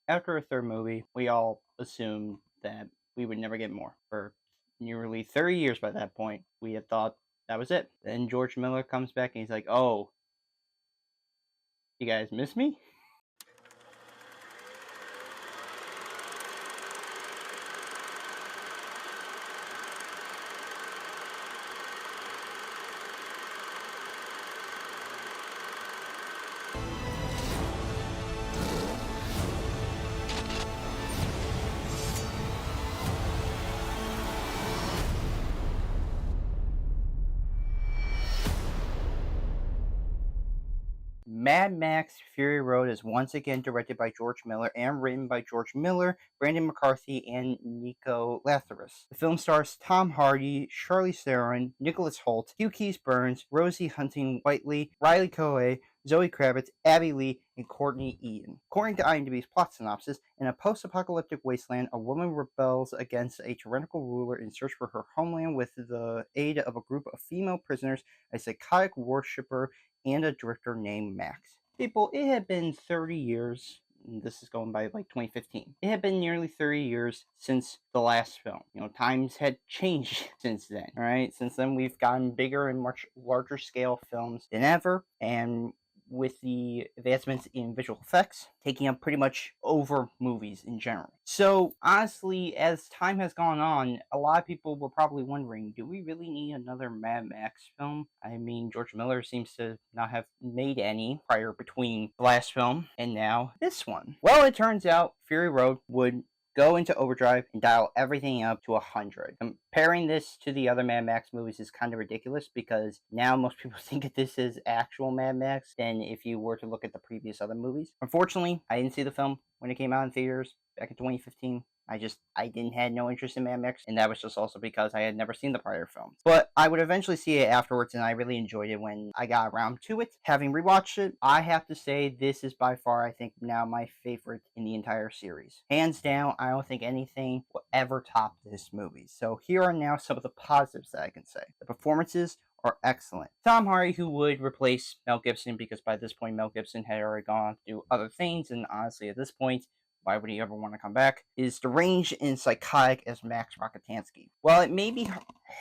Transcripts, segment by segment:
After a third movie, we all assumed that we would never get more. For nearly 30 years by that point, we had thought that was it. Then George Miller comes back and he's like, oh, you guys miss me? Mad Max Fury Road is once again directed by George Miller and written by George Miller, Brandon McCarthy, and Nico Lathouris. The film stars Tom Hardy, Charlize Theron, Nicholas Hoult, Hugh Keays-Bryne, Rosie Huntington-Whiteley, Riley Keough, Zoe Kravitz, Abbey Lee, and Courtney Eaton. According to IMDb's plot synopsis, in a post-apocalyptic wasteland, a woman rebels against a tyrannical ruler in search for her homeland with the aid of a group of female prisoners, a psychotic worshipper, and a director named Max. People, it had been 30 years. This is going by like 2015. It had been nearly 30 years since the last film. Times had changed since then, alright? Since then, we've gotten bigger and much larger scale films than ever, and with the advancements in visual effects taking up pretty much over movies in general. So honestly, as time has gone on, a lot of people were probably wondering, do we really need another Mad Max film? I mean, George Miller seems to not have made any prior between the last film and now this one. Well, it turns out Fury Road would go into overdrive and dial everything up to 100. Comparing this to the other Mad Max movies is kind of ridiculous because now most people think that this is actual Mad Max than if you were to look at the previous other movies. Unfortunately, I didn't see the film when it came out in theaters back in 2015. I didn't had no interest in Mad Max, and that was just also because I had never seen the prior films. But I would eventually see it afterwards, and I really enjoyed it when I got around to it. Having rewatched it, I have to say this is by far, I think, now my favorite in the entire series. Hands down, I don't think anything will ever top this movie. So here are now some of the positives that I can say. The performances are excellent. Tom Hardy, who would replace Mel Gibson, because by this point Mel Gibson had already gone on to do other things, and honestly at this point, why would he ever want to come back, is deranged and psychotic as Max Rockatansky. While it may be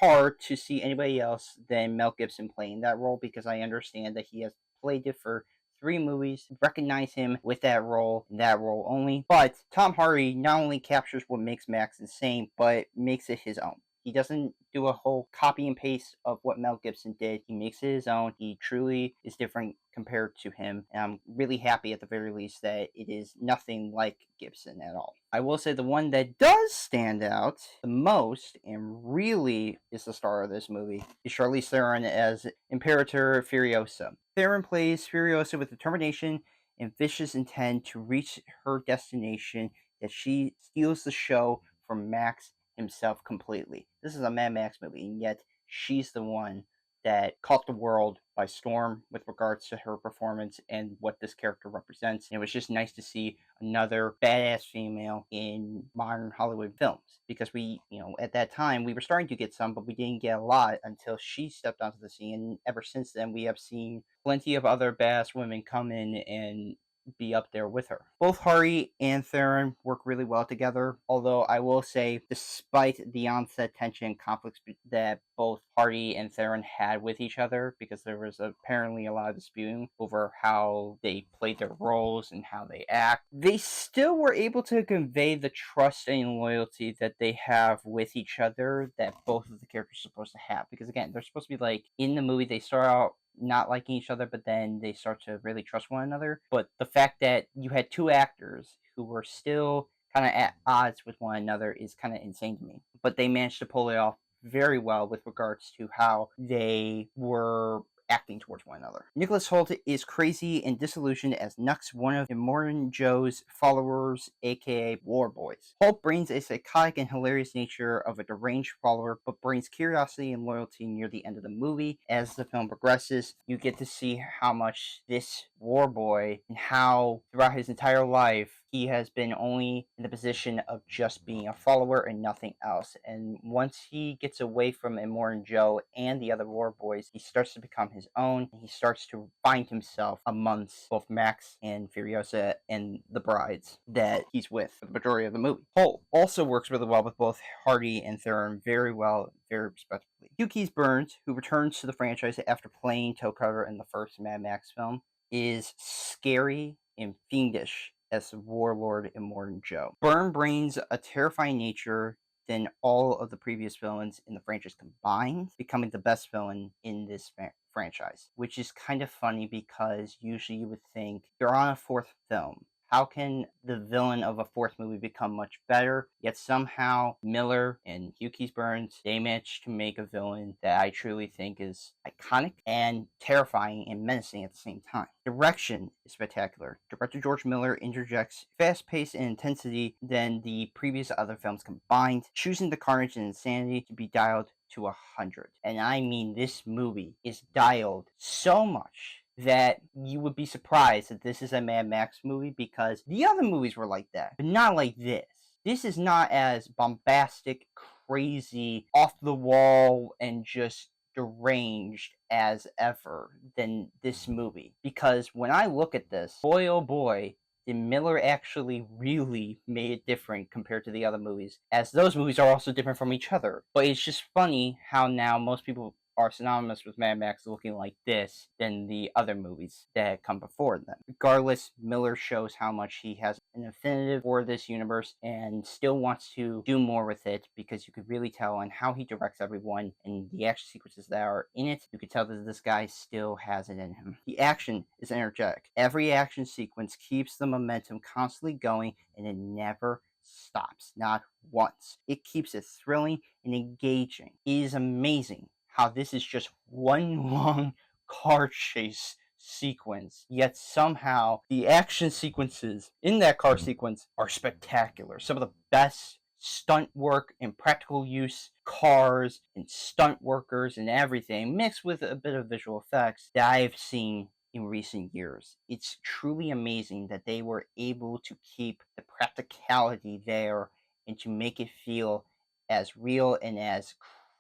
hard to see anybody else than Mel Gibson playing that role, because I understand that he has played it for 3 movies, recognize him with that role and that role only, but Tom Hardy not only captures what makes Max insane, but makes it his own. He doesn't do a whole copy and paste of what Mel Gibson did. He makes it his own. He truly is different compared to him. And I'm really happy at the very least that it is nothing like Gibson at all. I will say the one that does stand out the most and really is the star of this movie is Charlize Theron as Imperator Furiosa. Theron plays Furiosa with determination and vicious intent to reach her destination, that she steals the show from Max himself completely. This is a Mad Max movie, and yet she's the one that caught the world by storm with regards to her performance and what this character represents. And it was just nice to see another badass female in modern Hollywood films, because we, at that time, we were starting to get some, but we didn't get a lot until she stepped onto the scene. And ever since then, we have seen plenty of other badass women come in and be up there with her. Both Hardy and Theron work really well together, although I will say, despite the onset tension and conflicts that both Hardy and Theron had with each other, because there was apparently a lot of disputing over how they played their roles and how they act, they still were able to convey the trust and loyalty that they have with each other that both of the characters are supposed to have. Because again, they're supposed to be like, in the movie, they start out not liking each other, but then they start to really trust one another. But the fact that you had 2 actors who were still kind of at odds with one another is kind of insane to me. But they managed to pull it off very well with regards to how they were acting towards one another. Nicholas Hoult is crazy and disillusioned as Nux, one of Immortan Joe's followers, aka War Boys. Hoult brings a psychotic and hilarious nature of a deranged follower, but brings curiosity and loyalty near the end of the movie. As the film progresses, you get to see how much this War Boy and how throughout his entire life he has been only in the position of just being a follower and nothing else. And once he gets away from Immortan Joe and the other War Boys, he starts to become his own. He starts to find himself amongst both Max and Furiosa and the brides that he's with for the majority of the movie. Hoult also works really well with both Hardy and Theron very well, very respectively. Hugh Keays-Bryne, who returns to the franchise after playing Toe Cutter in the first Mad Max film, is scary and fiendish as Warlord Immortan Joe. Byrne brings a terrifying nature than all of the previous villains in the franchise combined, becoming the best villain in this franchise, which is kind of funny because usually you would think you're on a fourth film. How can the villain of a fourth movie become much better? Yet somehow Miller and Hugh Keays-Bryne, they managed to make a villain that I truly think is iconic and terrifying and menacing at the same time. Direction is spectacular. Director George Miller interjects fast pace and intensity than the previous other films combined, choosing the carnage and insanity to be dialed to 100. And I mean, this movie is dialed so much that you would be surprised that this is a Mad Max movie, because the other movies were like that, but not like this. This is not as bombastic, crazy, off the wall, and just deranged as ever than this movie. Because when I look at this, boy oh boy, did Miller actually really made it different compared to the other movies, as those movies are also different from each other. But it's just funny how now most people are synonymous with Mad Max looking like this than the other movies that had come before them. Regardless, Miller shows how much he has an affinity for this universe and still wants to do more with it, because you could really tell on how he directs everyone and the action sequences that are in it. You could tell that this guy still has it in him. The action is energetic. Every action sequence keeps the momentum constantly going, and it never stops, not once. It keeps it thrilling and engaging. It is amazing how this is just one long car chase sequence, yet somehow the action sequences in that car sequence are spectacular. Some of the best stunt work and practical use, cars and stunt workers and everything, mixed with a bit of visual effects that I've seen in recent years. It's truly amazing that they were able to keep the practicality there and to make it feel as real and as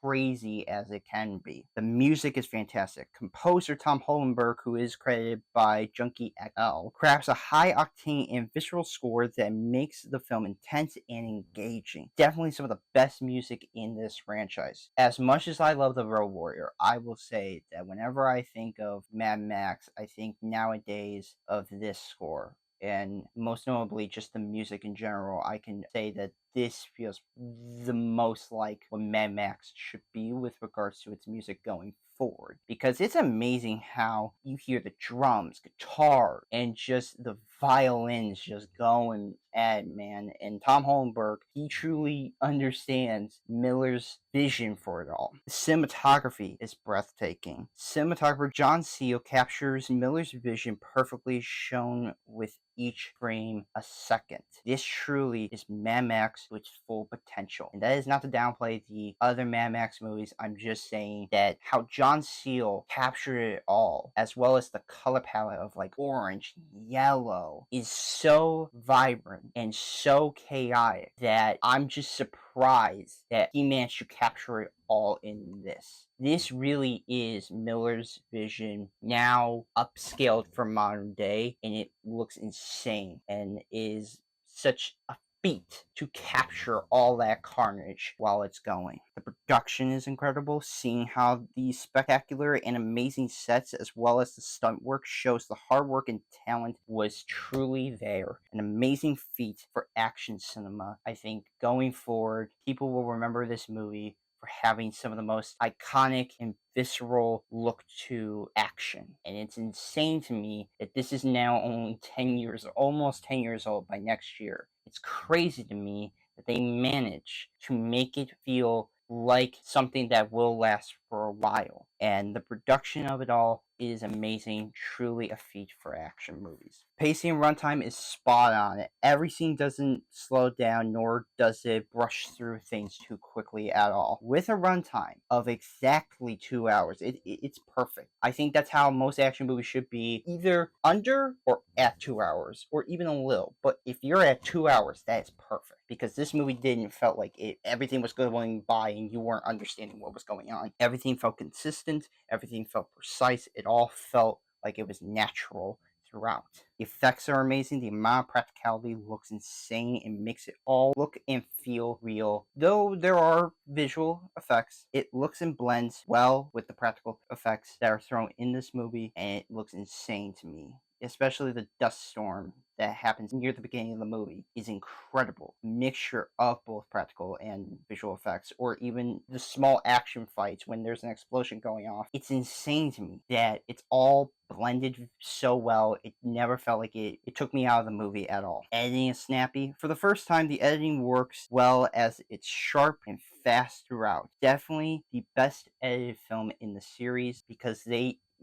crazy as it can be. The music is fantastic. Composer Tom Hollenberg, who is credited by Junkie XL, crafts a high-octane and visceral score that makes the film intense and engaging. Definitely some of the best music in this franchise. As much as I love The Road Warrior, I will say that whenever I think of Mad Max, I think nowadays of this score. And most notably, just the music in general, I can say that this feels the most like what Mad Max should be with regards to its music going forward. Because it's amazing how you hear the drums, guitar, and just the violins just going at it, man. And Tom Hollenberg, he truly understands Miller's vision for it all. The cinematography is breathtaking. Cinematographer John Seal captures Miller's vision perfectly, shown with each frame a second. This truly is Mad Max to its full potential. And that is not to downplay the other Mad Max movies. I'm just saying that how John Seal captured it all, as well as the color palette of like orange, yellow, is so vibrant and so chaotic that I'm just surprised that he managed to capture it all in this. This really is Miller's vision, now upscaled for modern day, and it looks insane and is such a feat to capture all that carnage while it's going. The production is incredible, seeing how these spectacular and amazing sets as well as the stunt work shows the hard work and talent was truly there. An amazing feat for action cinema. I think going forward, people will remember this movie for having some of the most iconic and visceral look to action. And it's insane to me that this is now only 10 years, almost 10 years old by next year. It's crazy to me that they manage to make it feel like something that will last for a while. and the production of it all is amazing, truly a feat for action movies. Pacing and runtime is spot on. Every scene doesn't slow down, nor does it brush through things too quickly at all. With a runtime of exactly 2 hours, it's perfect. I think that's how most action movies should be, either under or at 2 hours, or even a little. But if you're at 2 hours, that is perfect, because this movie didn't felt like everything was going by and you weren't understanding what was going on. Everything felt consistent, everything felt precise, it all felt like it was natural throughout. The effects are amazing, the amount of practicality looks insane and makes it all look and feel real. Though there are visual effects, it looks and blends well with the practical effects that are thrown in this movie, and it looks insane to me. Especially the dust storm that happens near the beginning of the movie is incredible. Mixture of both practical and visual effects, or even the small action fights when there's an explosion going off. It's insane to me that it's all blended so well. It never felt like it took me out of the movie at all. Editing is snappy. For the first time, the editing works well, as it's sharp and fast throughout. Definitely the best edited film in the series, because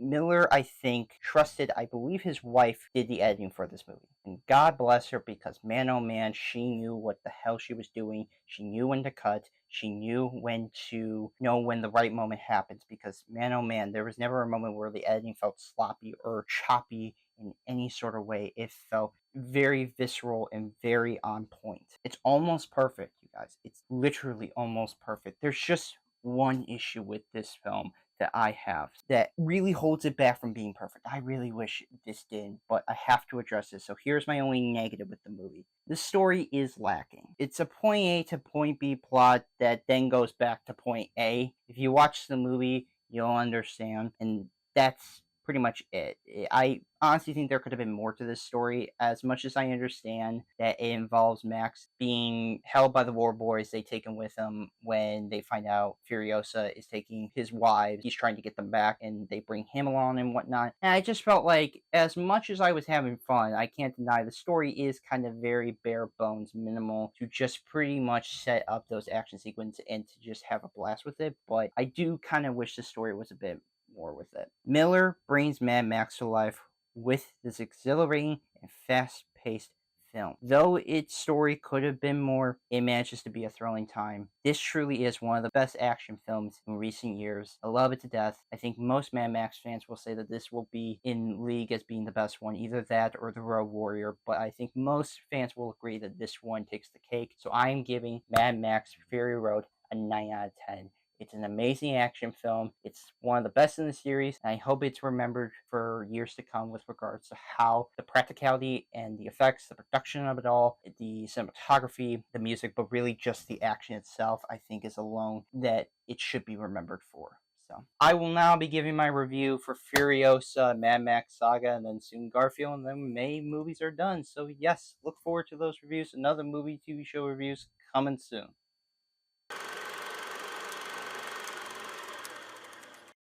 Miller, I think, trusted, I believe his wife did the editing for this movie. And God bless her, because man oh man, she knew what the hell she was doing. She knew when to cut. She knew when to know when the right moment happens, because man oh man, there was never a moment where the editing felt sloppy or choppy in any sort of way. It felt very visceral and very on point. It's almost perfect, you guys. It's literally almost perfect. There's just one issue with this film that I have that really holds it back from being perfect. I really wish this didn't, but I have to address this. So here's my only negative with the movie. The story is lacking. It's a point A to point B plot that then goes back to point A. If you watch the movie, you'll understand, and that's pretty much it. I honestly think there could have been more to this story. As much as I understand that it involves Max being held by the war boys, they take him with them when they find out Furiosa is taking his wives. He's trying to get them back, and they bring him along and whatnot. And I just felt like, as much as I was having fun, I can't deny the story is kind of very bare bones, minimal, to just pretty much set up those action sequences and to just have a blast with it. But I do kind of wish the story was a bit more with it. Miller brings Mad Max to life with this exhilarating and fast-paced film. Though its story could have been more, it manages to be a thrilling time. This truly is one of the best action films in recent years. I love it to death. I think most Mad Max fans will say that this will be in league as being the best one, either that or The Road Warrior, but I think most fans will agree that this one takes the cake. So I am giving Mad Max Fury Road a 9 out of 10. It's an amazing action film. It's one of the best in the series, and I hope it's remembered for years to come with regards to how the practicality and the effects, the production of it all, the cinematography, the music, but really just the action itself, I think is alone that it should be remembered for. So I will now be giving my review for Furiosa, Mad Max Saga, and then soon Garfield, and then May movies are done. So yes, look forward to those reviews. Another movie, TV show reviews coming soon.